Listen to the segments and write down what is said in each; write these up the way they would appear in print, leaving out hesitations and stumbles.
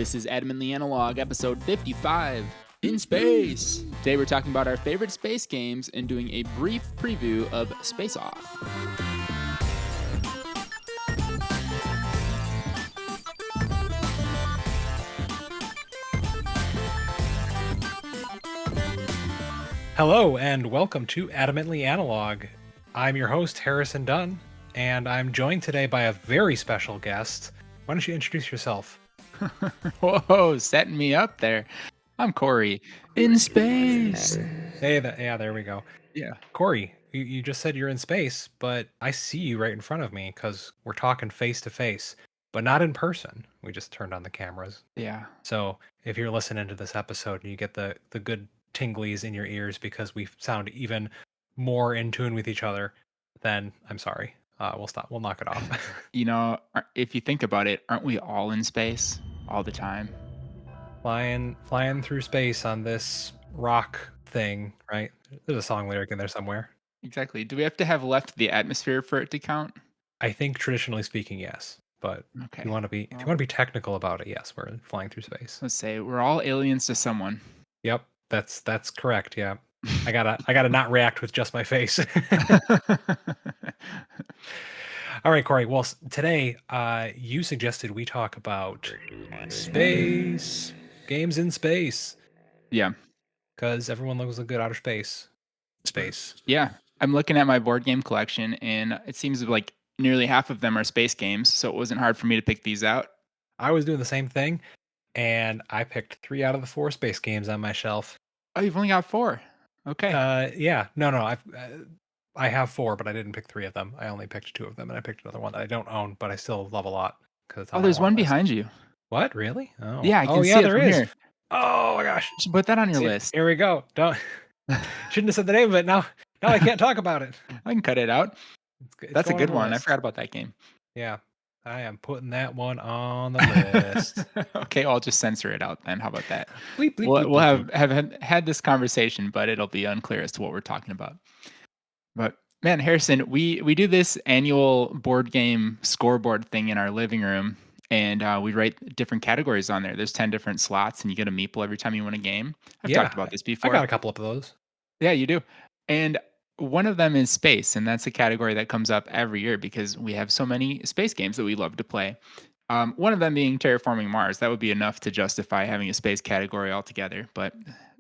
This is Adamantly Analog, episode 55, In Space. Today we're talking about our favorite space games and doing a brief preview of Space Off. Hello and welcome to Adamantly Analog. I'm your host, Harrison Dunn, and I'm joined today by a very special guest. Why don't you introduce yourself? Whoa, setting me up there. I'm Corey, in space. Hey, there we go. Yeah. Corey, you just said you're in space, but I see you right in front of me because we're talking face to face, but not in person. We just turned on the cameras. Yeah. So if you're listening to this episode and you get the good tinglies in your ears because we sound even more in tune with each other, then I'm sorry. We'll stop. We'll knock it off. You know, if you think about it, aren't we all in space all the time? Flying through space on this rock thing, right? There's a song lyric in there somewhere. Exactly. Do we have to have left the atmosphere for it to count? I think traditionally speaking, yes. But Okay. if you want to be technical about it, yes, we're flying through space. Let's say we're all aliens to someone. Yep, that's correct. Yeah, I gotta not react with just my face. All right, Corey. Well, today you suggested we talk about space games in space. Yeah, because everyone loves a good outer space. Yeah, I'm looking at my board game collection, and it seems like nearly half of them are space games. So it wasn't hard for me to pick these out. I was doing the same thing, and I picked 3 out of the 4 space games on my shelf. Oh, you've only got 4. Okay. Yeah. No. I have 4, but I didn't pick 3 of them. I only picked 2 of them, and I picked another one that I don't own, but I still love a lot. Oh, there's one behind you. What? Really? Oh. Yeah, I can see it there from is. Here. Oh my gosh! Should put that on your list. Here we go. Shouldn't have said the name of it. Now I can't talk about it. I can cut it out. That's a good one. I forgot about that game. Yeah, I am putting that one on the list. Okay, I'll just censor it out then. How about that? Bleep, bleep, we'll bleep, have had this conversation, but it'll be unclear as to what we're talking about. But man, Harrison, we do this annual board game scoreboard thing in our living room, and we write different categories on there. There's 10 different slots, and you get a meeple every time you win a game. I've talked about this before. I got a couple of those. Yeah, you do. And one of them is space, and that's a category that comes up every year because we have so many space games that we love to play. One of them being Terraforming Mars. That would be enough to justify having a space category altogether. But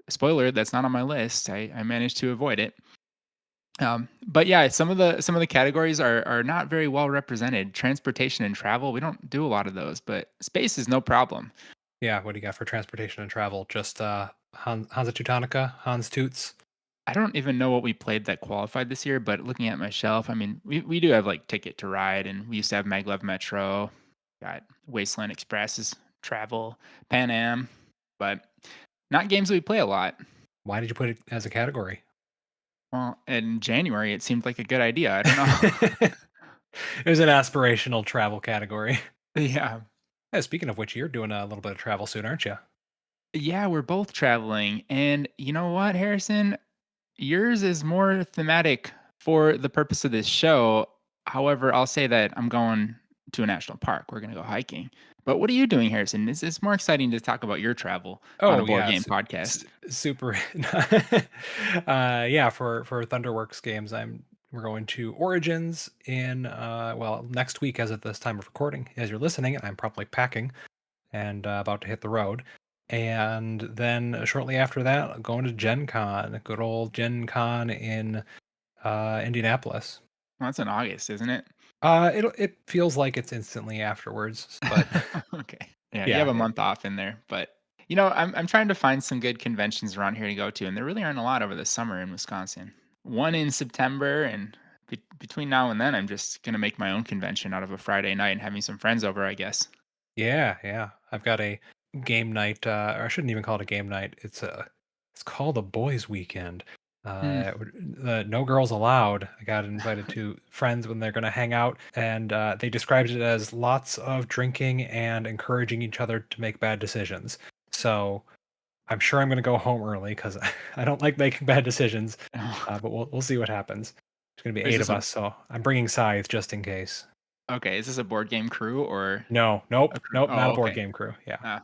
spoiler, that's not on my list. I managed to avoid it. But yeah, some of the categories are not very well represented. Transportation and travel, we don't do a lot of those, but space is no problem. Yeah, what do you got for transportation and travel? Just Hansa Teutonica, Hans Toots. I don't even know what we played that qualified this year, but looking at my shelf, I mean, we do have like Ticket to Ride, and we used to have Maglev Metro, got Wasteland Express's Travel, Pan Am, but not games that we play a lot. Why did you put it as a category? Well, in January, it seemed like a good idea. I don't know. It was an aspirational travel category. Yeah. Speaking of which, you're doing a little bit of travel soon, aren't you? Yeah, we're both traveling. And you know what, Harrison? Yours is more thematic for the purpose of this show. However, I'll say that I'm going to a national park. We're going to go hiking. But what are you doing, Harrison? It's more exciting to talk about your travel on a board game podcast. Super. Yeah, for Thunderworks games, we're going to Origins in next week as of this time of recording. As you're listening, I'm probably packing and about to hit the road. And then shortly after that, going to Gen Con, good old Gen Con in Indianapolis. Well, that's in August, isn't it? It feels like it's instantly afterwards, but okay. Yeah, you have a month off in there, but you know, I'm trying to find some good conventions around here to go to, and there really aren't a lot over the summer in Wisconsin. One in September, and between now and then, I'm just gonna make my own convention out of a Friday night and having some friends over, I guess. Yeah. I've got a game night, or I shouldn't even call it a game night. It's called a boys' weekend. No girls allowed. I got invited to friends when they're going to hang out, and they described it as lots of drinking and encouraging each other to make bad decisions. So I'm sure I'm going to go home early because I don't like making bad decisions. But we'll see what happens. There's going to be 8 of us, so I'm bringing Scythe just in case. Okay, is this a board game crew or? Nope, not a board game crew. Yeah.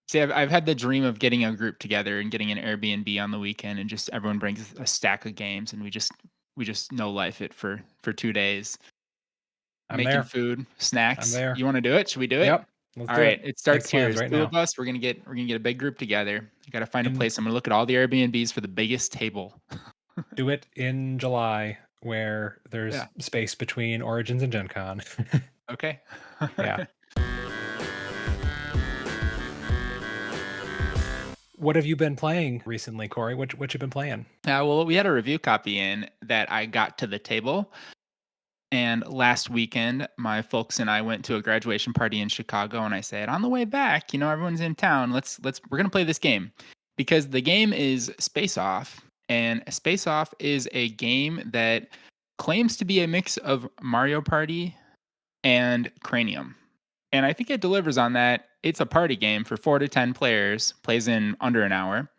See, I've had the dream of getting a group together and getting an Airbnb on the weekend, and just everyone brings a stack of games, and we just no life it for 2 days, I'm making there. food, I'm snacks. there. You want to do it? Should we do it? Yep. Let's All do right, it. it Make starts here. plans There's right two of now. us. We're gonna get a big group together. You got to find a And place. I'm gonna look at all the Airbnbs for the biggest table. do it in July where Yeah. there's space between Origins and Gen Con. Okay. Yeah. What have you been playing recently, Corey? What you been playing? Well, we had a review copy in that I got to the table. And last weekend, my folks and I went to a graduation party in Chicago, and I said, on the way back, everyone's in town. We're gonna play this game because the game is Space Off, and Space Off is a game that claims to be a mix of Mario Party and Cranium, and I think it delivers on that. It's a party game for 4 to 10 players, plays in under an hour,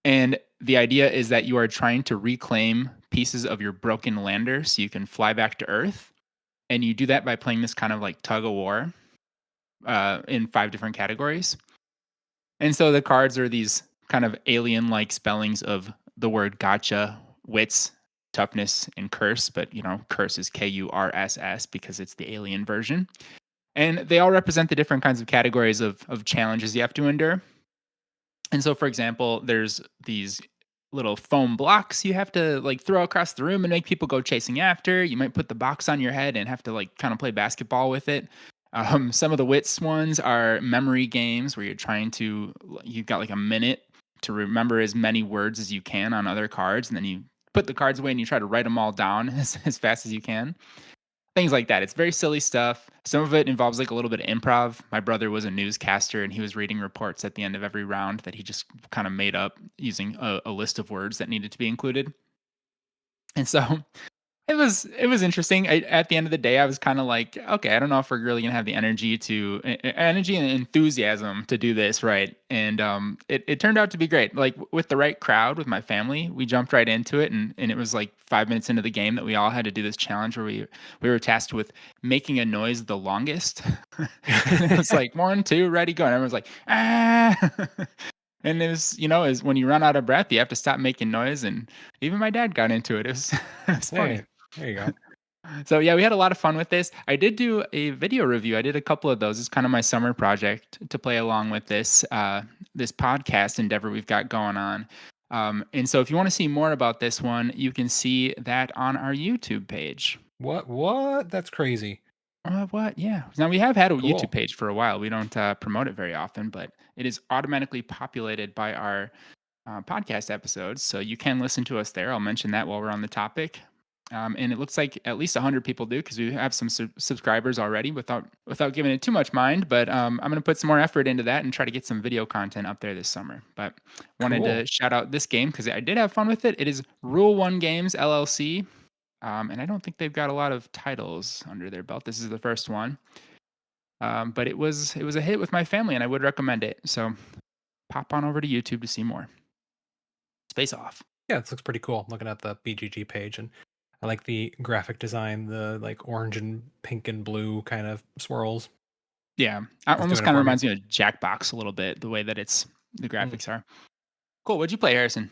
and the idea is that you are trying to reclaim pieces of your broken lander so you can fly back to Earth, and you do that by playing this kind of like tug of war in 5 different categories. And so the cards are these kind of alien like spellings of the word gotcha, wits, toughness, and curse. But, curse is KURSS because it's the alien version. And they all represent the different kinds of categories of challenges you have to endure. And so, for example, there's these little foam blocks you have to like throw across the room and make people go chasing after. You might put the box on your head and have to like kind of play basketball with it. Some of the wits ones are memory games where you've got like a minute to remember as many words as you can on other cards, and then you put the cards away and you try to write them all down as fast as you can. Things like that. It's very silly stuff. Some of it involves like a little bit of improv. My brother was a newscaster and he was reading reports at the end of every round that he just kind of made up using a list of words that needed to be included. And so it was interesting. At the end of the day, I was kind of like, okay, I don't know if we're really gonna have the energy and enthusiasm to do this right. And it turned out to be great. Like with the right crowd, with my family, we jumped right into it, and it was like 5 minutes into the game that we all had to do this challenge where we were tasked with making a noise the longest. And it was like 1, 2, ready, go, and everyone's like ah. And is when you run out of breath, you have to stop making noise. And even my dad got into it. It was it was funny. Hey, there you go. So yeah, we had a lot of fun with this. I did do a video review. I did a couple of those. It's kind of my summer project to play along with this podcast endeavor we've got going on. And so if you want to see more about this one, you can see that on our YouTube page. What? That's crazy. What? Yeah. Now we have had a YouTube Cool. page for a while. We don't promote it very often, but it is automatically populated by our podcast episodes, so you can listen to us there. I'll mention that while we're on the topic. And it looks like at least 100 people do because we have some subscribers already. Without giving it too much mind, but I'm going to put some more effort into that and try to get some video content up there this summer. But wanted Cool. to shout out this game because I did have fun with it. It is Rule One Games LLC, and I don't think they've got a lot of titles under their belt. This is the first one, but it was a hit with my family, and I would recommend it. So pop on over to YouTube to see more. Space Off. Yeah, this looks pretty cool. I'm looking at the BGG page, and I like the graphic design, the like orange and pink and blue kind of swirls. Yeah, It's almost doing it kind of for me. reminds me of Jackbox a little bit, the way that the Mm. graphics are. Cool. What'd you play, Harrison?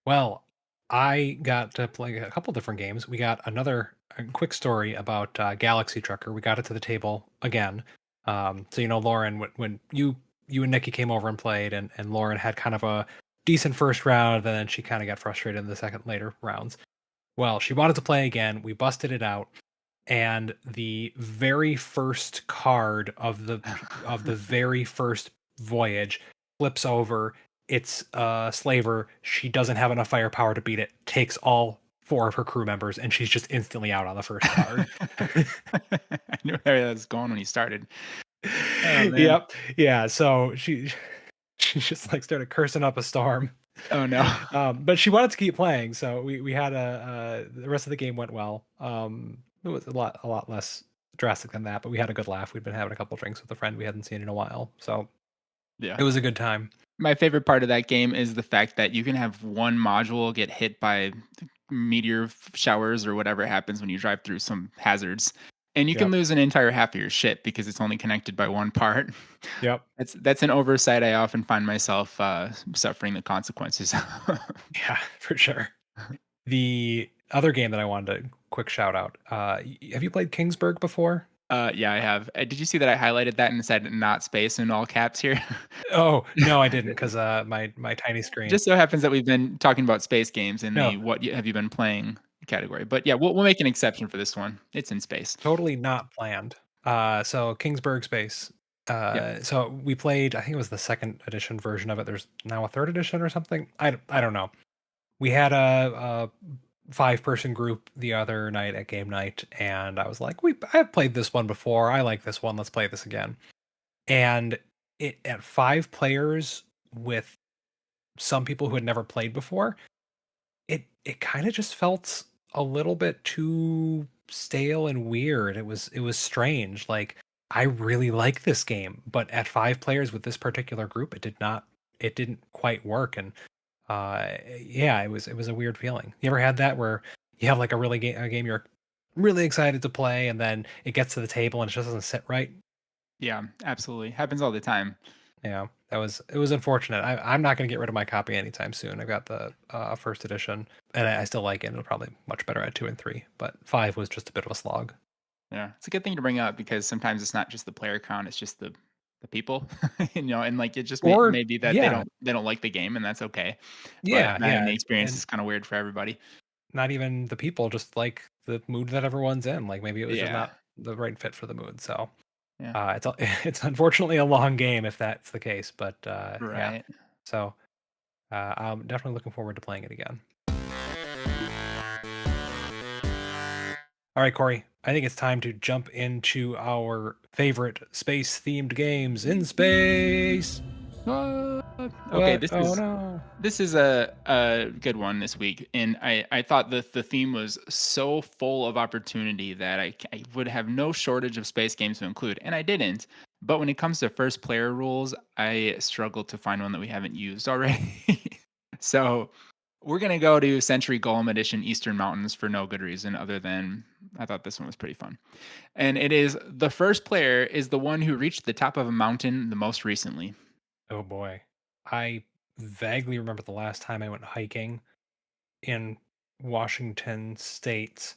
Well, I got to play a couple different games. We got a quick story about Galaxy Trucker. We got it to the table again. So Lauren, when you and Nikki came over and played, and Lauren had kind of a decent first round, and then she kind of got frustrated in the second later rounds. Well, she wanted to play again. We busted it out, and the very first card of the very first voyage flips over. It's a slaver. She doesn't have enough firepower to beat it. Takes all 4 of her crew members, and she's just instantly out on the first card. I knew where that was going when you started. Oh man. Yep. Yeah. So she just like started cursing up a storm. Oh no. But she wanted to keep playing, so we had the rest of the game went well. It was a lot less drastic than that, but we had a good laugh. We'd been having a couple drinks with a friend we hadn't seen in a while, so Yeah. it was a good time. My favorite part of that game is the fact that you can have one module get hit by meteor showers or whatever happens when you drive through some hazards, And you can Yep. lose an entire half of your ship because it's only connected by one part. Yep. That's an oversight I often find myself suffering the consequences. Yeah, for sure. The other game that I wanted to quick shout out. Have you played Kingsburg before? Yeah, I have. Did you see that I highlighted that and said "not space" in all caps here? Oh no, I didn't because my tiny screen. Just so happens that we've been talking about space games in No, the have you been playing category. But yeah, we'll make an exception for this one. It's in space. totally not planned. So Kingsburg Space. Yep. So we played. I think it was the second edition version of it. There's now a third edition or something. I don't know. We had a 5-person group the other night at game night, and I was like, I've played this one before. I like this one. Let's play this again. And it at 5 players with some people who had never played before, it kind of just felt a little bit too stale and weird. It was strange. Like I really like this game, but at 5 players with this particular group, it didn't quite work. And yeah, it was a weird feeling. You ever had that where you have like a game you're really excited to play, and then it gets to the table and it just doesn't sit right? Yeah, absolutely. Happens all the time. Yeah, it was unfortunate. I'm not going to get rid of my copy anytime soon. I've got the first edition, and I still like it. It'll probably much better at 2 and 3, but 5 was just a bit of a slog. Yeah, it's a good thing to bring up because sometimes it's not just the player count; it's just the people, and like it just Or may be that yeah, they don't like the game, and that's okay. But yeah, man, yeah, the experience and is kind of weird for everybody. not even the people, just like the mood that everyone's in. Like maybe it was just Yeah, not the right fit for the mood. So yeah, it's unfortunately a long game if that's the case. But yeah, right. so I'm definitely looking forward to playing it again. All right, Corey, I think it's time to jump into our favorite space themed games in space. What? Okay, What? Oh no. this is a good one this week, and I thought that the theme was so full of opportunity that I would have no shortage of space games to include, and I didn't. But when it comes to first player rules, I struggle to find one that we haven't used already. So we're gonna go to Century Golem Edition Eastern Mountains for no good reason other than I thought this one was pretty fun. And it is the first player is the one who reached the top of a mountain the most recently. Oh boy. I vaguely remember the last time I went hiking in Washington State,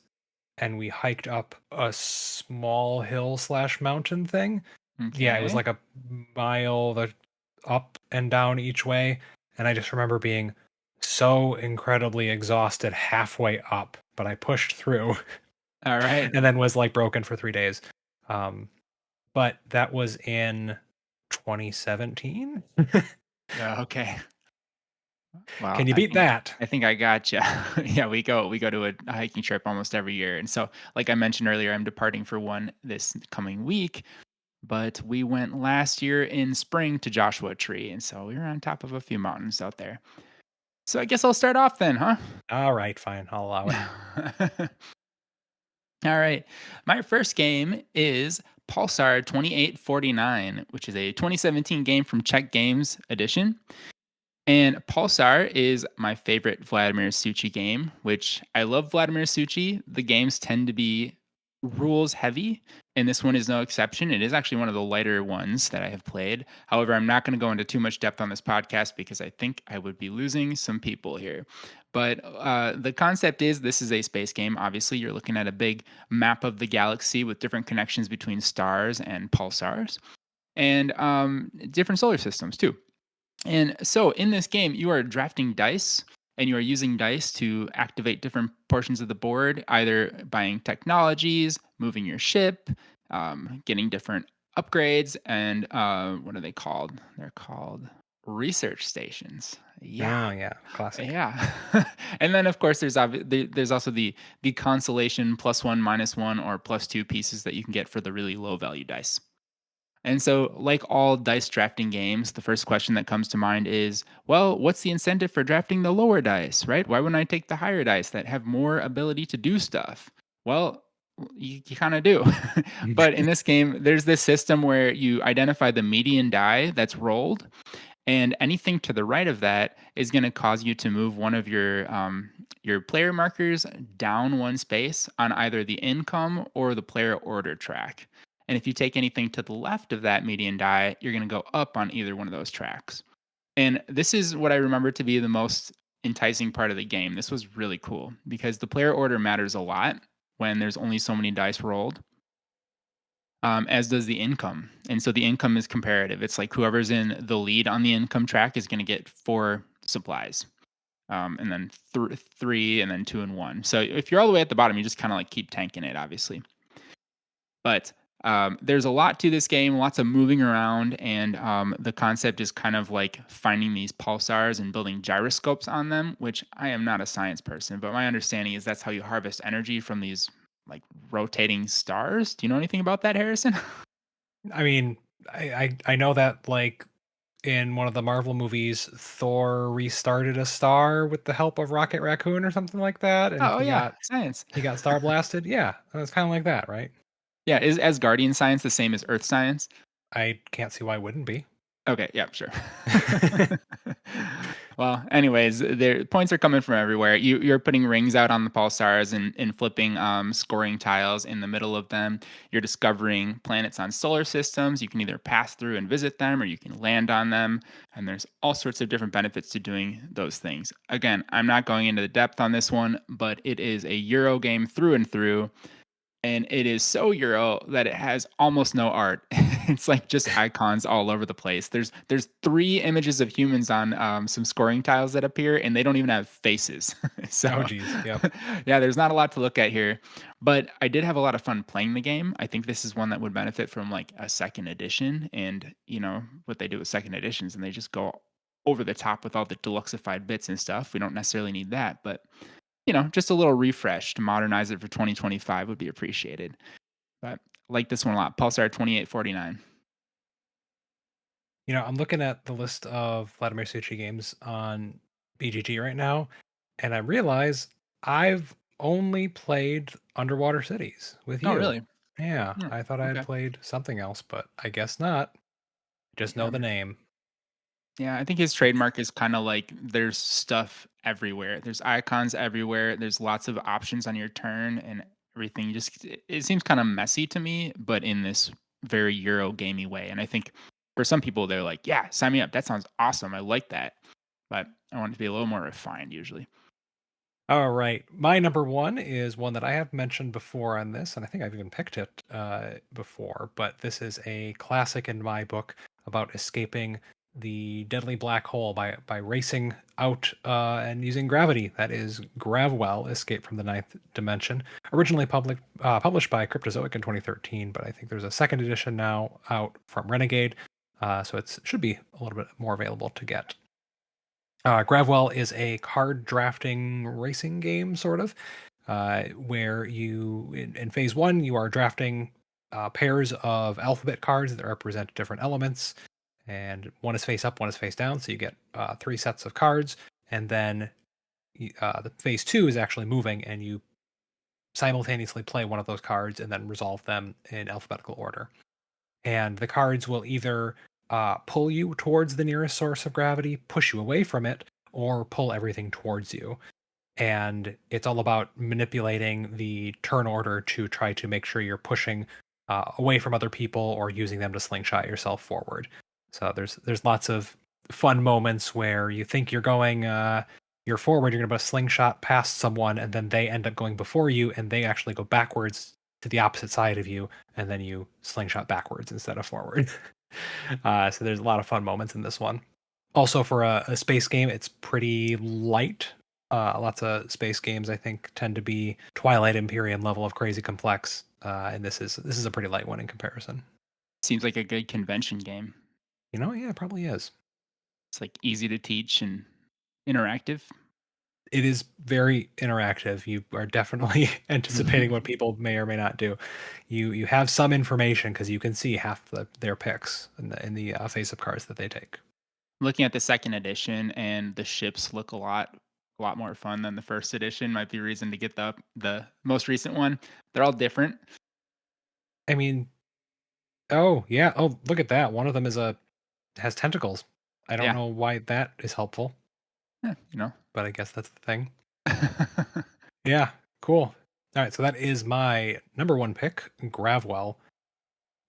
and we hiked up a small hill slash mountain thing. Yeah, it was Okay. like a mile up and down each way. And I just remember being so incredibly exhausted halfway up, but I pushed through All right. and then was like broken for 3 days. Um, but that was in 2017. Okay. Wow. Can you beat that? I think I got you. Yeah, we go to a hiking trip almost every year, and so like I mentioned earlier, I'm departing for one this coming week. But we went last year in spring to Joshua Tree, and so we were on top of a few mountains out there. So I guess I'll start off then, huh? All right, fine. I'll allow it. All right. My first game is Pulsar 2849, which is a 2017 game from Czech Games Edition. And Pulsar is my favorite Vladimir Suchi game, which I love Vladimir Suchi. The games tend to be rules heavy, and this one is no exception. It is actually one of the lighter ones that I have played. However, I'm not going to go into too much depth on this podcast because I think I would be losing some people here. But the concept is this is a space game. Obviously, you're looking at a big map of the galaxy with different connections between stars and pulsars and different solar systems too. And so in this game, you are drafting dice and you are using dice to activate different portions of the board, either buying technologies, moving your ship, getting different upgrades, and what are they called? They're called research stations. Yeah. Oh yeah, classic. Yeah. And then of course there's also the consolation +1, -1, or +2 pieces that you can get for the really low value dice. And so, like all dice drafting games, the first question that comes to mind is, well, what's the incentive for drafting the lower dice, right? Why wouldn't I take the higher dice that have more ability to do stuff? Well, you kind of do. But in this game, there's this system where you identify the median die that's rolled, And anything to the right of that is going to cause you to move one of your player markers down one space on either the income or the player order track. And if you take anything to the left of that median die, you're going to go up on either one of those tracks. And this is what I remember to be the most enticing part of the game. This was really cool because the player order matters a lot when there's only so many dice rolled, as does the income. And so the income is comparative. It's like whoever's in the lead on the income track is going to get 4 supplies, and then three, and then two and one. So if you're all the way at the bottom, you just kind of like keep tanking it, obviously. But there's a lot to this game, lots of moving around, and the concept is kind of like finding these pulsars and building gyroscopes on them, which I am not a science person, but my understanding is that's how you harvest energy from these like rotating stars. Do you know anything about that, Harrison? I mean, I know that like in one of the Marvel movies, Thor restarted a star with the help of Rocket Raccoon or something like that, and Oh yeah, science. he got star blasted. Yeah, it's kind of like that, right? Yeah, is Asgardian science the same as Earth science? I can't see why it wouldn't be. Okay, yeah, sure. Well, anyways, their points are coming from everywhere. You're putting rings out on the pulsars and flipping scoring tiles in the middle of them. You're discovering planets on solar systems. You can either pass through and visit them, or you can land on them. And there's all sorts of different benefits to doing those things. Again, I'm not going into the depth on this one, but it is a Euro game through and through, and it is so Euro that it has almost no art. It's like just icons all over the place. There's 3 images of humans on some scoring tiles that appear, and they don't even have faces. Oh, So geez. Yep. yeah, there's not a lot to look at here. But I did have a lot of fun playing the game. I think this is one that would benefit from like a second edition. And you know what they do with second editions, and they just go over the top with all the deluxeified bits and stuff. We don't necessarily need that, but just a little refresh to modernize it for 2025 would be appreciated. But I like this one a lot. Pulsar 2849. I'm looking at the list of Vladimir Suchi games on BGG right now, and I realize I've only played Underwater Cities with Oh, you. really? Yeah, Hmm, I thought I had okay. played something else, but I guess not. Just know Yeah. the name. Yeah, I think his trademark is kind of like there's stuff everywhere. There's icons everywhere. There's lots of options on your turn and everything. Just it seems kind of messy to me, but in this very Euro gamey way. And I think for some people they're like, "Yeah, sign me up. That sounds awesome. I like that." But I want it to be a little more refined usually. All right. My number one is one that I have mentioned before on this, and I think I've even picked it before, but this is a classic in my book about escaping the deadly black hole by racing out and using gravity. That is Gravwell, Escape from the Ninth Dimension. Originally published by Cryptozoic in 2013, but I think there's a second edition now out from Renegade, so it should be a little bit more available to get. Gravwell is a card drafting racing game, sort of, where in phase one, you are drafting pairs of alphabet cards that represent different elements. And one is face up, one is face down. So you get 3 sets of cards. And then the phase two is actually moving, and you simultaneously play one of those cards and then resolve them in alphabetical order. And the cards will either pull you towards the nearest source of gravity, push you away from it, or pull everything towards you. And it's all about manipulating the turn order to try to make sure you're pushing away from other people or using them to slingshot yourself forward. So there's lots of fun moments where you think you're forward, you're going to slingshot past someone, and then they end up going before you, and they actually go backwards to the opposite side of you, and then you slingshot backwards instead of forward. So there's a lot of fun moments in this one. Also, for a space game, it's pretty light. Lots of space games, I think, tend to be Twilight Imperium level of crazy complex, and this is a pretty light one in comparison. Seems like a good convention game. Yeah, it probably is. It's like easy to teach and interactive. It is very interactive. You are definitely anticipating what people may or may not do. You have some information because you can see half their picks in the face of cards that they take. Looking at the second edition, and the ships look a lot more fun than the first edition. Might be a reason to get the most recent one. They're all different. I mean, oh yeah, oh look at that. One of them has tentacles. I don't Yeah. know why that is helpful, Yeah, you know. but I guess that's the thing. Yeah, cool. All right, so that is my number one pick, Gravwell.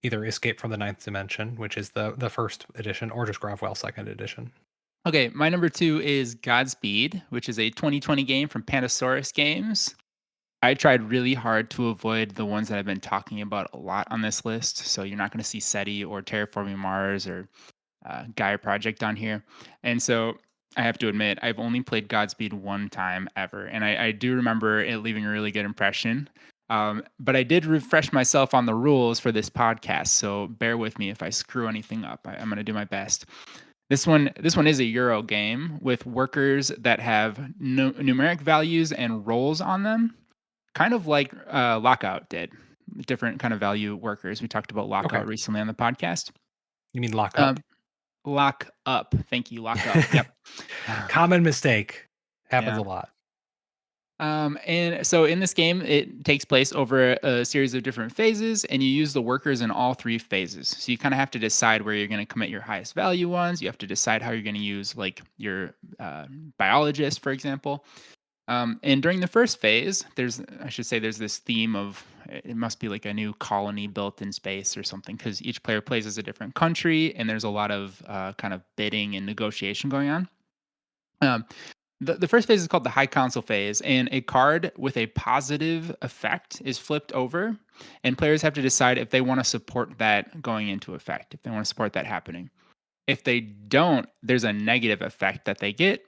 Either Escape from the Ninth Dimension, which is the first edition, or just Gravwell second edition. Okay, my number 2 is Godspeed, which is a 2020 game from Pandasaurus Games. I tried really hard to avoid the ones that I've been talking about a lot on this list. So you're not going to see SETI or Terraforming Mars or Gaia Project on here. And so I have to admit, I've only played Godspeed one time ever. And I do remember it leaving a really good impression. But I did refresh myself on the rules for this podcast. So bear with me if I screw anything up. I'm going to do my best. This one is a Euro game with workers that have numeric values and roles on them, kind of like Lockout did. Different kind of value workers. We talked about Okay. Lockout recently on the podcast. You mean Lock Up? Um, Lock up. Thank you. Lock up. Yep. Common mistake. Happens Yeah. a lot. And so in this game, it takes place over a series of different phases, and you use the workers in all three phases. So you kind of have to decide where you're going to commit your highest value ones. You have to decide how you're going to use like your biologist, for example. And during the first phase, there's this theme of it must be like a new colony built in space or something because each player plays as a different country, and there's a lot of kind of bidding and negotiation going on. Um, the first phase is called the High Council phase, and a card with a positive effect is flipped over, and players have to decide if they want to support that going into effect, if they want to support that happening. If they don't, there's a negative effect that they get.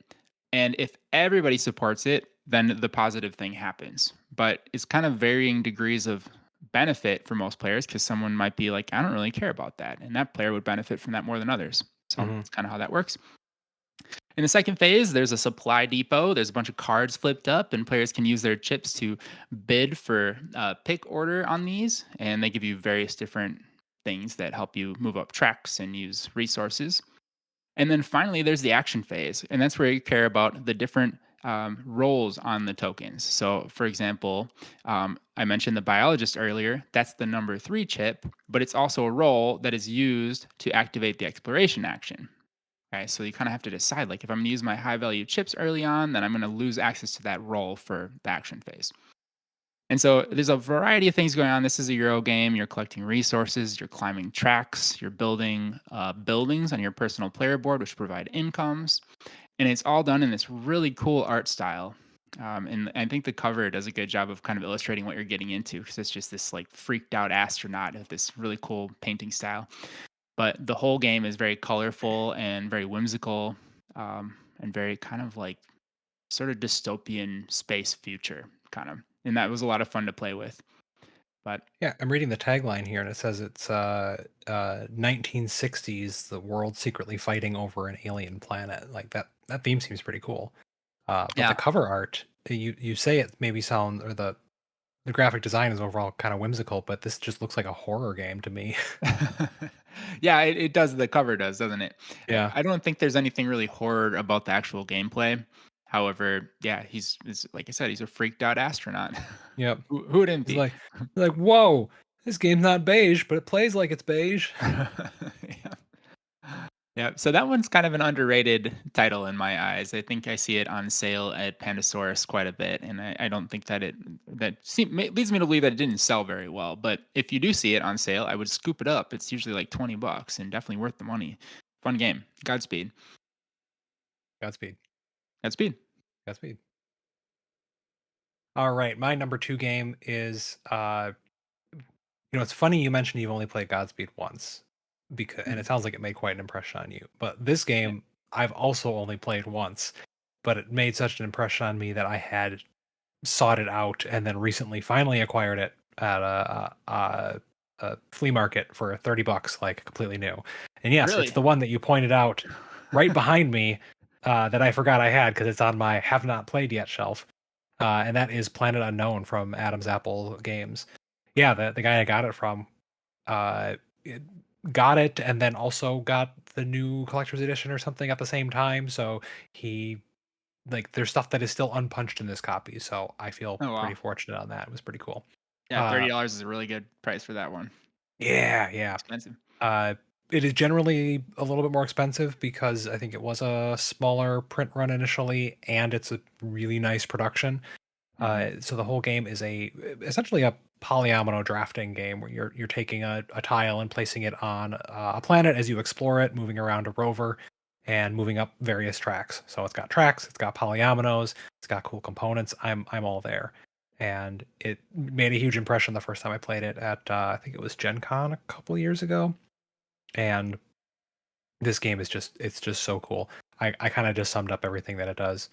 And if everybody supports it, then the positive thing happens. But it's kind of varying degrees of benefit for most players because someone might be like, I don't really care about that. And that player would benefit from that more than others. So Mhm. it's kind of how that works. In the second phase, there's a supply depot. There's a bunch of cards flipped up, and players can use their chips to bid for pick order on these. And they give you various different things that help you move up tracks and use resources. And then finally, there's the action phase, and that's where you care about the different roles on the tokens. So, for example, I mentioned the biologist earlier. That's the number 3 chip, but it's also a role that is used to activate the exploration action. Okay, so you kind of have to decide like if I'm going to use my high value chips early on, then I'm going to lose access to that role for the action phase. And so there's a variety of things going on. This is a Euro game. You're collecting resources, you're climbing tracks, you're building buildings on your personal player board, which provide incomes. And it's all done in this really cool art style. And I think the cover does a good job of kind of illustrating what you're getting into because it's just this like freaked out astronaut with this really cool painting style. But the whole game is very colorful and very whimsical and very kind of like sort of dystopian space future kind of. And that was a lot of fun to play with. But Yeah, I'm reading the tagline here, and it says it's 1960s, the world secretly fighting over an alien planet. Like that theme seems pretty cool. But the yeah. cover art, you say it maybe sound or the graphic design is overall kind of whimsical, but this just looks like a horror game to me. Yeah, it does. The cover does, doesn't it? Yeah. I don't think there's anything really horror about the actual gameplay. However, yeah, he's like I said, he's a freaked out astronaut. Yep. Who wouldn't It's be? like, whoa, this game's not beige, but it plays like it's beige. Yeah. Yeah, so that one's kind of an underrated title in my eyes. I think I see it on sale at Pandasaurus quite a bit, and I don't think that leads me to believe that it didn't sell very well. But if you do see it on sale, I would scoop it up. It's usually like $20 and definitely worth the money. Fun game. Godspeed. Godspeed. Godspeed. Godspeed. All right, my number two game is it's funny you mentioned you've only played Godspeed once because and Mhm. it sounds like it made quite an impression on you. But this game I've also only played once, but it made such an impression on me that I had sought it out and then recently finally acquired it at a flea market for $30, like completely new. And yes, it's Really? the one that you pointed out right behind me that I forgot I had because it's on my have not played yet shelf. And that is Planet Unknown from Adam's Apple Games. Yeah, the guy I got it from uh, it- got it and then also got the new collector's edition or something at the same time. So he like there's stuff that is still unpunched in this copy. So I feel Oh pretty wow. fortunate on that. It was pretty cool. Yeah, Uh, $30 is a really good price for that one. yeah, yeah. Expensive. Uh, It is generally a little bit more expensive because I think it was a smaller print run initially, and it's a really nice production. Hmm. So the whole game is essentially a polyomino drafting game where you're taking a tile and placing it on a planet as you explore it, moving around a rover and moving up various tracks. So it's got tracks, it's got polyominoes, it's got cool components. I'm all there, and it made a huge impression the first time I played it at I think it was Gen Con a couple years ago. And this game is it's just so cool. I kind of just summed up everything that it does.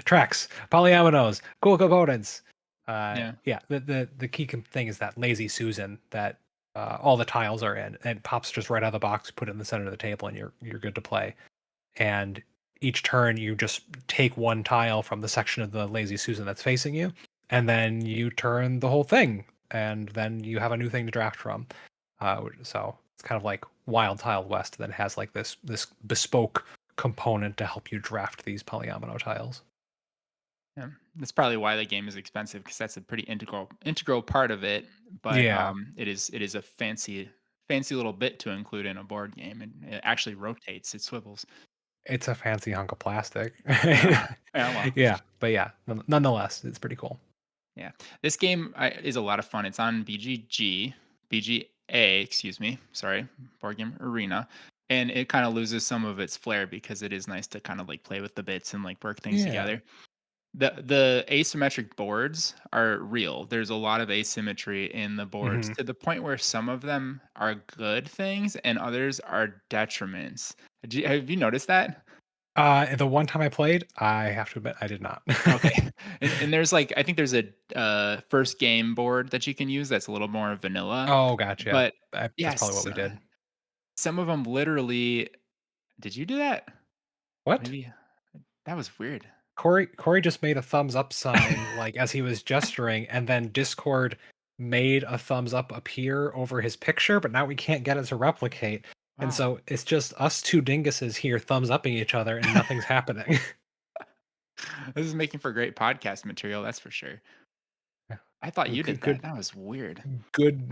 Tracks, polyominoes, cool components. Yeah. Yeah, the key thing is that lazy Susan that all the tiles are in, and it pops just right out of the box, put it in the center of the table, and you're good to play. And each turn, you just take one tile from the section of the lazy Susan that's facing you, and then you turn the whole thing, and then you have a new thing to draft from. So it's kind of like Wild Tile West that has like this bespoke component to help you draft these polyomino tiles. Yeah, that's probably why the game is expensive because that's a pretty integral part of it. But Yeah, it is a fancy little bit to include in a board game, and it actually rotates. It swivels. it's a fancy hunk of plastic. Yeah, yeah. Well, Yeah, but yeah, nonetheless, it's pretty cool. yeah. This game is a lot of fun. It's on BGA, excuse me. Sorry, Board Game Arena. And it kind of loses some of its flair because it is nice to kind of like play with the bits and like work things Yeah. together. The asymmetric boards are real. There's a lot of asymmetry in the boards Hmm. to the point where some of them are good things and others are detriments. Have you noticed that? The one time I played, I have to admit I did not. Okay. And there's like I think there's a first game board that you can use that's a little more vanilla. Oh, gotcha. But That's probably what yes, we did. some of them literally. Did you do that? What? Maybe that was weird. Corey just made a thumbs up sign, like, as he was gesturing, and then Discord made a thumbs up appear over his picture, but now we can't get it to replicate, and Wow. so it's just us 2 dinguses here thumbs upping each other, and nothing's happening. This is making for great podcast material, that's for sure. Yeah. I thought you Good did that. good That was weird. good,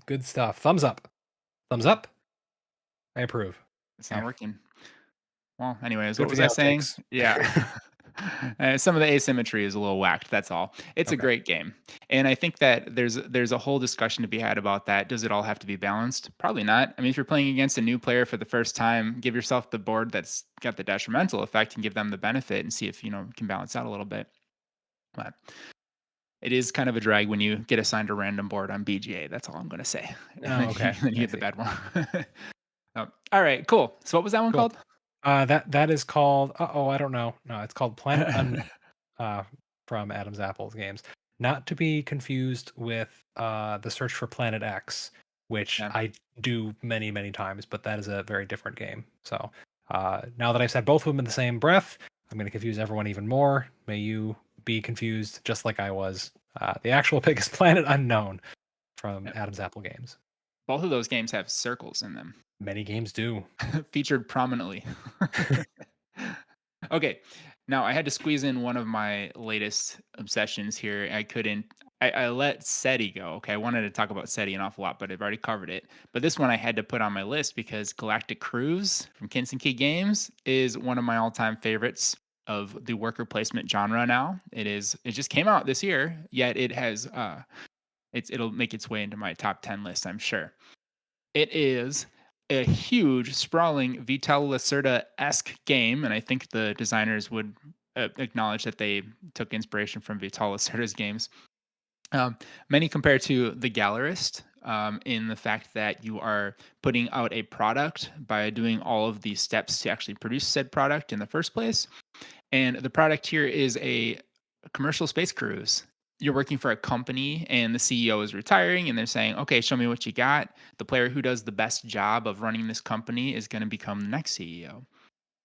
good stuff. Thumbs up. Thumbs up. I approve. It's not Yeah. working. Well, anyways, what Good for was the I saying? outtakes. Yeah. Some of the asymmetry is a little whacked. That's all. It's a Okay. great game, and I think that there's a whole discussion to be had about that. Does it all have to be balanced? Probably not. I mean, if you're playing against a new player for the first time, give yourself the board that's got the detrimental effect and give them the benefit, and see if you can balance out a little bit. But it is kind of a drag when you get assigned a random board on BGA. That's all I'm going to say. And Oh, then you, okay. then you I get the see. bad one. All right, cool. So what was that one Cool. called? That is called uh-oh, I don't know. No, it's called Planet uh, from Adam's Apple's games. Not to be confused with the Search for Planet X, which Yeah. I do many, many times, but that is a very different game. So now that I've said both of them in the same breath, I'm going to confuse everyone even more. May you be confused just like I was. The actual pick is Planet Unknown from Yeah. Adam's Apple games. Both of those games have circles in them. Many games do. Featured prominently. Okay. Now I had to squeeze in one of my latest obsessions here. I couldn't. I let SETI go. Okay, I wanted to talk about SETI an awful lot, but I've already covered it. But this one I had to put on my list because Galactic Cruise from Kinson Key Games is one of my all-time favorites of the worker placement genre. Now it is. It just came out this year, yet it has. It'll make its way into my top 10 list, I'm sure. It is a huge, sprawling Vital Lacerda-esque game, and I think the designers would acknowledge that they took inspiration from Vital Lacerda's games. Um, Many compare to The Gallerist in the fact that you are putting out a product by doing all of these steps to actually produce said product in the first place. And the product here is a commercial space cruise. You're working for a company and the CEO is retiring and they're saying, okay, show me what you got. The player who does the best job of running this company is going to become the next CEO.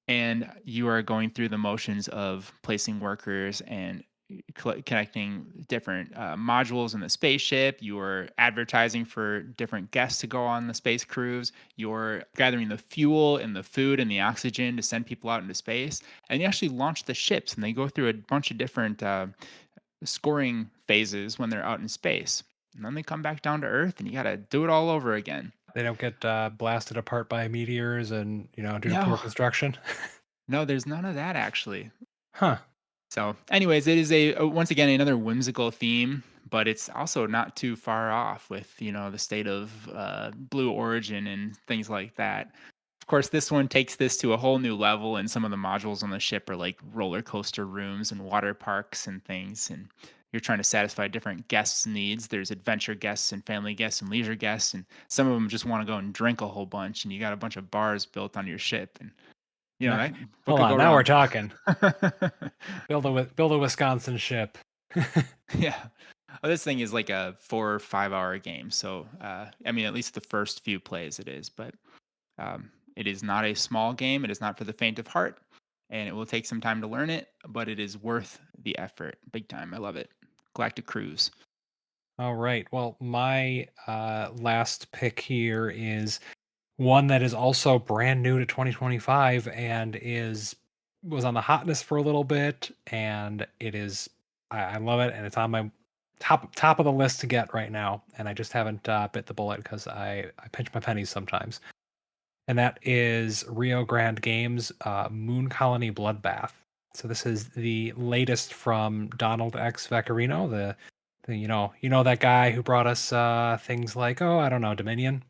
And you are going through the motions of placing workers and connecting different modules in the spaceship. You're advertising for different guests to go on the space cruise. You're gathering the fuel and the food and the oxygen to send people out into space. And you actually launch the ships, and they go through a bunch of different scoring phases when they're out in space. And then they come back down to Earth, and you got to do it all over again. They don't get blasted apart by meteors and due to poor No, construction. no, there's none of that actually. Huh. So, anyways, it is once again another whimsical theme, but it's also not too far off with the state of Blue Origin and things like that. Of course, this one takes this to a whole new level, and some of the modules on the ship are like roller coaster rooms and water parks and things. And you're trying to satisfy different guests' needs. There's adventure guests and family guests and leisure guests, and some of them just want to go and drink a whole bunch. And you got a bunch of bars built on your ship, and Now, that what hold could on. go Now we're wrong? talking. Build a Wisconsin ship. Yeah. Oh, this thing is like a 4 or 5 hour game. So, I mean, at least the first few plays it is, but it is not a small game. It is not for the faint of heart, and it will take some time to learn it, but it is worth the effort. Big time. I love it. Galactic Cruise. All right. Well, my last pick here is one that is also brand new to 2025 and is was on the hotness for a little bit, and it is I love it, and it's on my top of the list to get right now, and I just haven't bit the bullet because I pinch my pennies sometimes. And that is Rio Grande Games Moon Colony Bloodbath. So this is the latest from Donald X Vaccarino, the that guy who brought us things like, oh, I don't know, Dominion.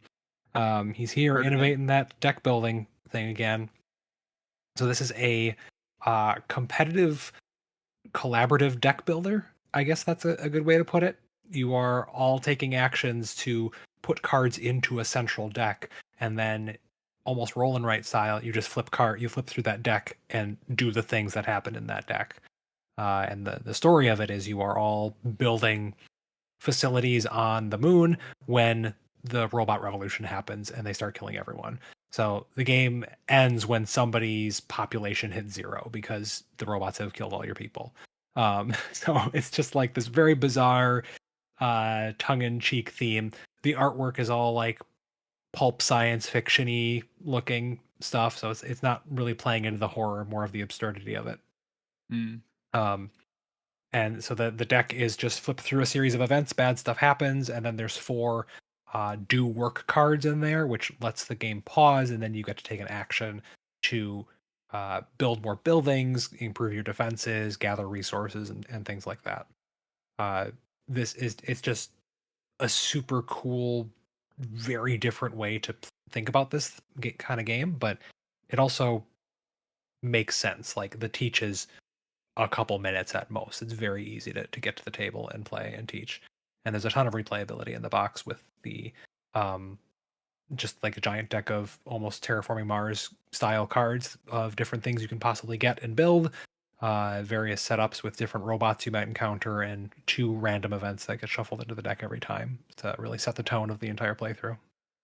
He's here Heard of it? innovating that deck building thing again. So this is a competitive, collaborative deck builder. I guess that's a good way to put it. You are all taking actions to put cards into a central deck, and then almost roll and write style, you just you flip through that deck and do the things that happen in that deck. And the story of it is you are all building facilities on the moon when the robot revolution happens and they start killing everyone. So the game ends when somebody's population hits zero because the robots have killed all your people. So it's just like this very bizarre, tongue-in-cheek theme. The artwork is all like pulp science fiction-y looking stuff, so it's not really playing into the horror, more of the absurdity of it. Mm. Um, and so the deck is just flip through a series of events, bad stuff happens, and then there's 4 do work cards in there, which lets the game pause, and then you get to take an action to build more buildings, improve your defenses, gather resources, and things like that. Uh, it's just a super cool, very different way to think about this kind of game, but it also makes sense. Like the teach is a couple minutes at most. It's very easy to get to the table and play and teach. And there's a ton of replayability in the box with the um just like a giant deck of almost terraforming Mars style cards of different things you can possibly get and build. Various setups with different robots you might encounter and 2 random events that get shuffled into the deck every time to really set the tone of the entire playthrough.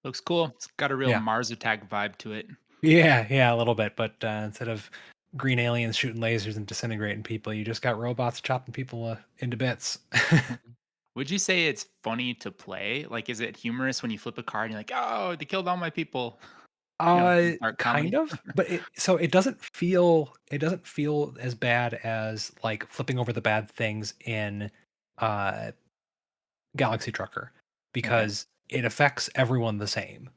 Looks cool. It's got a real Yeah. Mars Attack vibe to it. Yeah, a little bit. But instead of green aliens shooting lasers and disintegrating people, you just got robots chopping people into bits. Mhm. Would you say it's funny to play? Like, is it humorous when you flip a card and you're like, "Oh, they killed all my people." Dark Kind comedy? of, but it doesn't feel as bad as like flipping over the bad things in uh Galaxy Trucker Okay. because it affects everyone the same.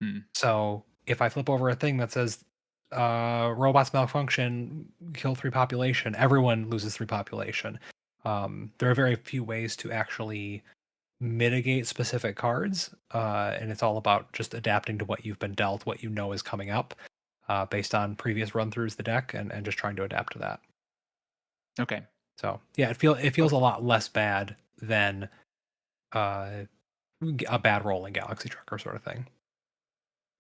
Hmm. So if I flip over a thing that says robots malfunction, kill 3 population, everyone loses 3 population. There are very few ways to actually mitigate specific cards, and it's all about just adapting to what you've been dealt, what you know is coming up, based on previous run throughs the deck, and just trying to adapt to that. Okay. So yeah, it feels a lot less bad than uh, a bad roll in Galaxy Trucker sort of thing.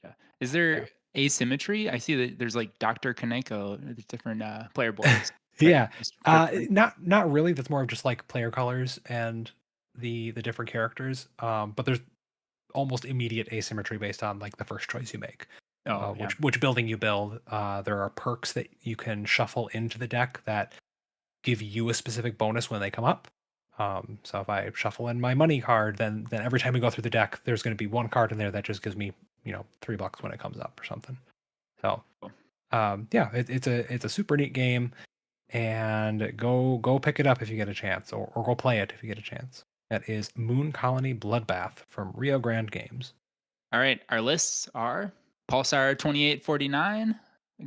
Yeah. Is there Yeah. asymmetry? I see that there's like Dr. Kaneko, there's different player boards, but Yeah, just for fun. not really. That's more of just like player colors and the different characters. But there's almost immediate asymmetry based on like the first choice you make, Oh, yeah. which building you build. There are perks that you can shuffle into the deck that give you a specific bonus when they come up. So if I shuffle in my money card, then every time we go through the deck, there's going to be one card in there that just gives me $3 when it comes up or something. So Cool. yeah, it's a super neat game, and go pick it up if you get a chance, or go play it if you get a chance. That is Moon Colony Bloodbath from Rio Grande Games. All right, our lists are Pulsar 2849,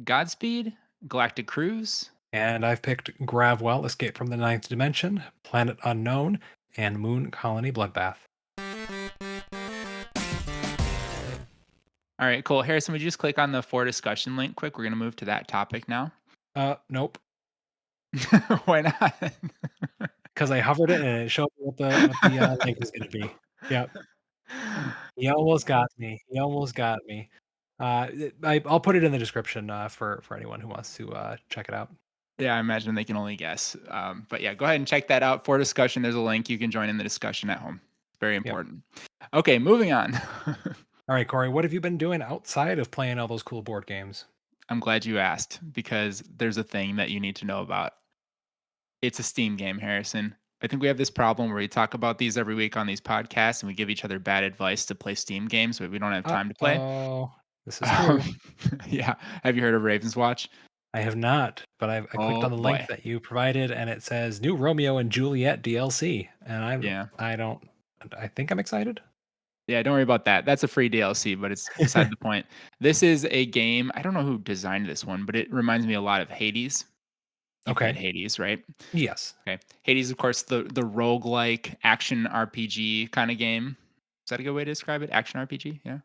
Godspeed, Galactic Cruise. And I've picked Gravwell, Escape from the Ninth Dimension, Planet Unknown, and Moon Colony Bloodbath. All right, cool. Harrison, would you just click on the for discussion link quick? We're going to move to that topic now. Nope, Why not? because I hovered it and it showed me what the link is going to be. Yep, he almost got me. He almost got me. I'll put it in the description for anyone who wants to check it out. Yeah, I imagine they can only guess. But yeah, go ahead and check that out for discussion. There's a link. You can join in the discussion at home. Very Yep. important. Okay, moving on. All right, Corey, what have you been doing outside of playing all those cool board games? I'm glad you asked because there's a thing that you need to know about. It's a Steam game, Harrison. I think we have this problem where we talk about these every week on these podcasts and we give each other bad advice to play Steam games, but we don't have time to play. Oh, this is Um, true. yeah. Have you heard of Ravens Watch? I have not, but I clicked Oh on the link boy. that you provided, and it says new Romeo and Juliet DLC, and Yeah. I don't, I think I'm excited. Yeah, don't worry about that. That's a free DLC, but it's beside the point. This is a game. I don't know who designed this one, but it reminds me a lot of Hades. You played Okay. Hades, right? Yes. Okay. Hades, of course, the roguelike action RPG kind of game. Is that a good way to describe it? Action RPG? Yeah.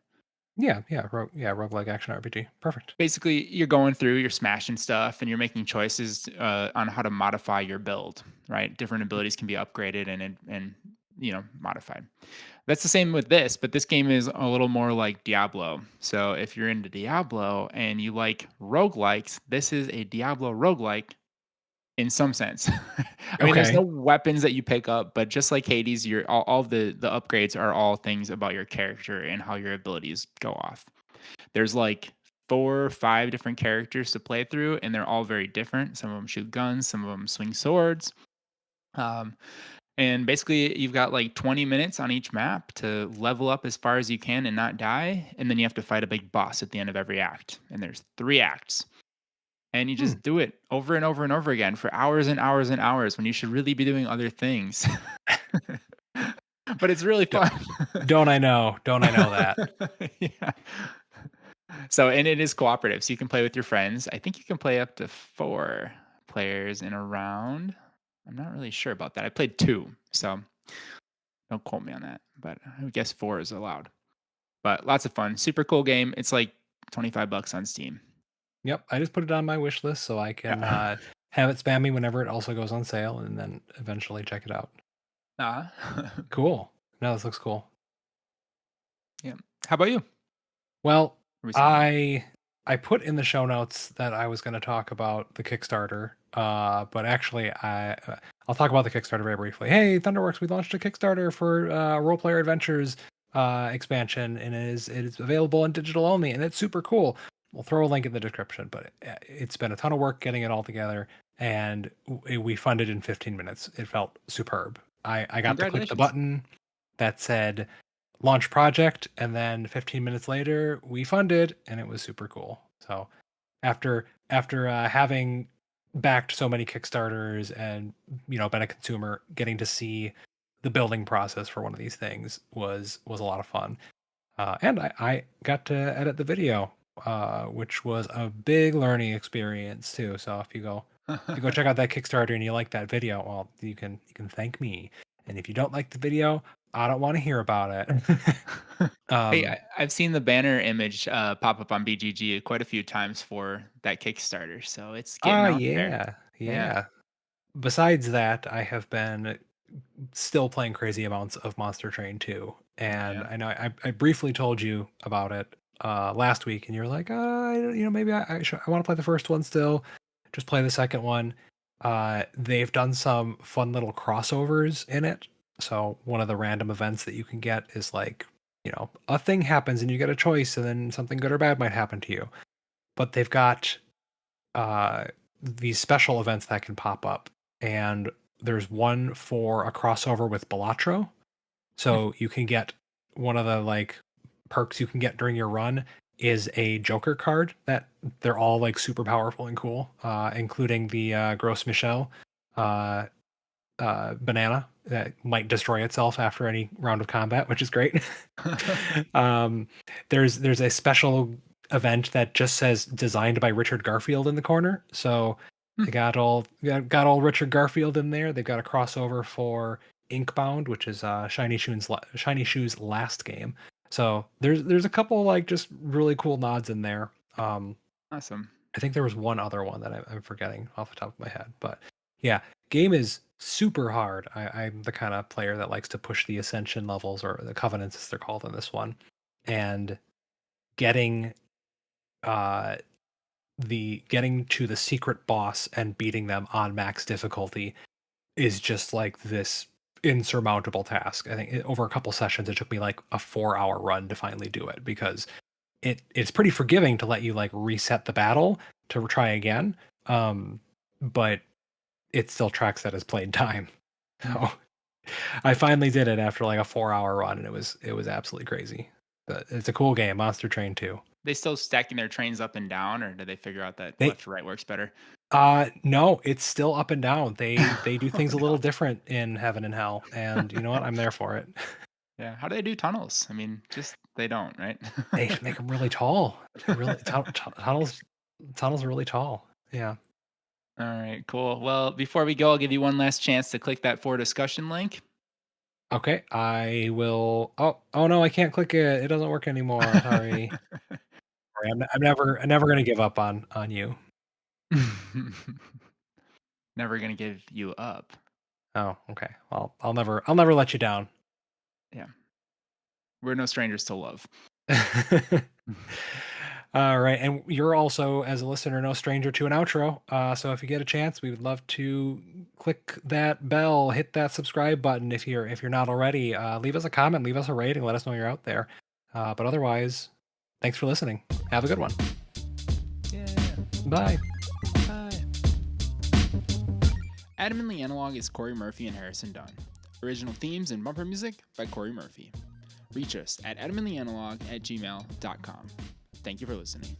Yeah, roguelike action RPG. Perfect. Basically, you're going through, you're smashing stuff, and you're making choices on how to modify your build, right? Different abilities can be upgraded and modified. That's the same with this, but this game is a little more like Diablo. So if you're into Diablo and you like roguelikes, this is a Diablo roguelike in some sense. I mean, there's no Okay. weapons that you pick up, but just like Hades, all the upgrades are all things about your character and how your abilities go off. There's like 4 or 5 different characters to play through, and they're all very different. Some of them shoot guns, some of them swing swords. Um, and basically, you've got like 20 minutes on each map to level up as far as you can and not die. And then you have to fight a big boss at the end of every act. And there's 3 acts. And you Hmm. just do it over and over and over again for hours and hours and hours when you should really be doing other things. But it's really Do- fun. Don't I know? Don't I know that? Yeah. So, and it is cooperative. So you can play with your friends. I think you can play up to 4 players in a round. I'm not really sure about that. I played 2. So don't quote me on that, but I would guess 4 is allowed. But lots of fun. Super cool game. It's like $25 on Steam. Yep, I just put it on my wish list so I can Yeah. have it spam me whenever it also goes on sale, and then eventually check it out. Ah. Cool. No, this looks cool. Yeah. How about you? Well, Recently. I put in the show notes that I was going to talk about the Kickstarter, but actually I'll talk about the Kickstarter very briefly. Hey, Thunderworks, we launched a Kickstarter for Role Player Adventures expansion, and it is available in digital only, and it's super cool. We'll throw a link in the description, but it's been a ton of work getting it all together, and we funded in 15 minutes. It felt superb. I got to click the Congratulations. button that said launch project, and then 15 minutes later we funded, and it was super cool. So after having backed so many Kickstarters and been a consumer, getting to see the building process for one of these things was a lot of fun. And I got to edit the video, which was a big learning experience too. So if you go check out that Kickstarter and you like that video, well, you can thank me. And if you don't like the video, I don't want to hear about it. Hey, um, I've seen the banner image pop up on BGG quite a few times for that Kickstarter, so it's getting out there. yeah, Yeah. yeah. Besides that, I have been still playing crazy amounts of Monster Train 2. Oh And yeah. I know I briefly told you about it last week, and you're like, maybe I want to play the first one still. Just play the second one. They've done some fun little crossovers in it. So one of the random events that you can get is like, a thing happens and you get a choice, and then something good or bad might happen to you. But they've got uh, these special events that can pop up, and there's one for a crossover with Balatro. Hmm. So you can get one of the like perks you can get during your run is a Joker card that they're all like super powerful and cool, including the Gross Michel. Uh, banana that might destroy itself after any round of combat, which is great. um, there's a special event that just says designed by Richard Garfield in the corner. So they got all Richard Garfield in there. They've got a crossover for Inkbound, which is Shiny Shoes last game. So there's a couple like just really cool nods in there. Awesome. I think there was one other one that I'm forgetting off the top of my head, but yeah, game is super hard. I'm the kind of player that likes to push the ascension levels, or the covenants as they're called in this one, and getting uh getting to the secret boss and beating them on max difficulty is just like this insurmountable task. I think over a couple sessions it took me like a 4-hour run to finally do it, because it's pretty forgiving to let you like reset the battle to try again. But it still tracks that as played time. So I finally did it after like a 4-hour run, and it was absolutely crazy. But it's a cool game, Monster Train 2. They still stacking their trains up and down, or did they figure out that They left to right works better? no, it's still up and down. They do Oh, things a no. little different in Heaven and Hell, and you know what? I'm there for it. Yeah. How do they do tunnels? I mean, just they don't, right? They make them really tall. They really tunnels are really tall. Yeah. All right, cool. Well, before we go, I'll give you one last chance to click that for discussion link. Okay, I will. Oh no, I can't click it. It doesn't work anymore. Sorry. Sorry, I'm never gonna give up on you. Never gonna give you up. Oh, okay. Well, I'll never let you down. Yeah. We're no strangers to love. All right, and you're also, as a listener, no stranger to an outro. So if you get a chance, we would love to click that bell, hit that subscribe button if you're not already. Leave us a comment, leave us a rating, let us know you're out there. But otherwise, thanks for listening. Have a good one. Yeah. Bye. Bye. Adam and the Analog is Corey Murphy and Harrison Dunn. Original themes and bumper music by Corey Murphy. Reach us at adamandtheanalog@gmail.com. Thank you for listening.